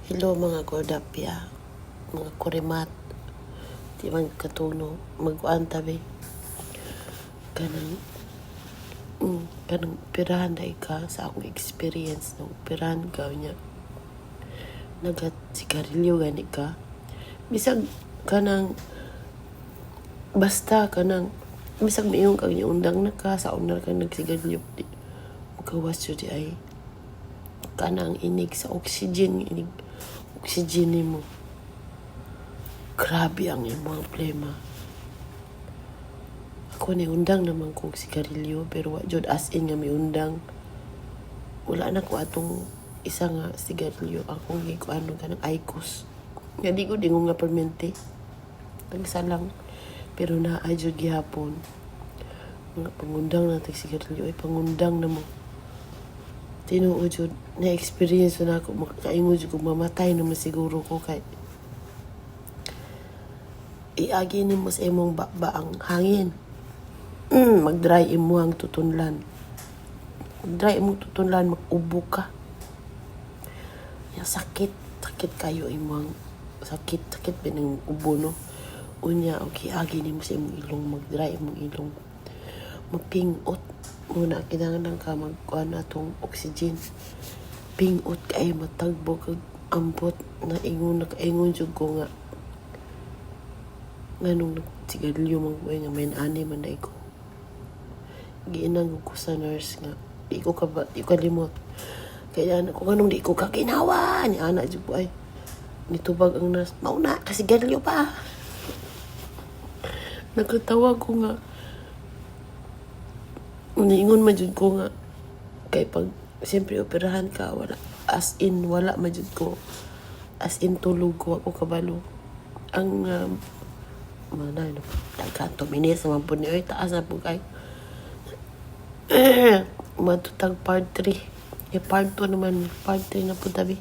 Hello mga kordapya, mga kurimat, di man katuno, magkuan tabi. Kanang pirahan na ika sa akong experience ng pirahan ka niya. Nagat sigarilyo gani ka. Bisag kanang, basta kanang, bisag mayong kang undang na ka, sa unar kang nagsigarilyo. Magawas yun di ay kanang inig sa oxygen ni mo. Grabe ang imong problema. Ako ni undang naman kong sigarilyo, pero wa jud as in nga may undang. Wala na ko atong isa nga sigarilyo akong gikuano kanang Icos. Nga di ko dingo nga permente. Nagsalang, pero naa jud gihapon. Nga pangundang natin sigarilyo ay pangundang na mo. Tinuod jud na experience na ako, makaingon jud ko mamatay naman siguro ko kay iagi ni mo sa imong ba ang hangin. Mag-dry imo ang tutunlan. Mag-dry imong tutunlan, mag-ubo ka. Yung sakit kayo imong sakit binang ubo no. Unya okay agi ni mo sa imong ilong, mag-dry imong ilong. Mapingot muna kinahanglan ka magkuhan atong oxygen. Pingot kay matagbo kag ambot na ingon jud ko nga nganong nagsigarilyo magbuhay nga may ani man dai ko. Giinang ko sa nurse nga di ko kalimot. Kaya kung anong di ko kaginawa ni ana jud ay nitubag ang nurse, mauna kasi sigarilyo pa. Nagkatawa ko nga niingon man jud ko nga kay pag siyempre operahan ka wala as in wala man jud ko as in tulog ko ako kabalo ang manay no tagkanto minutes naman po ni oy taas na po kay matutag part 3 part 2 naman part 3 na po tabi.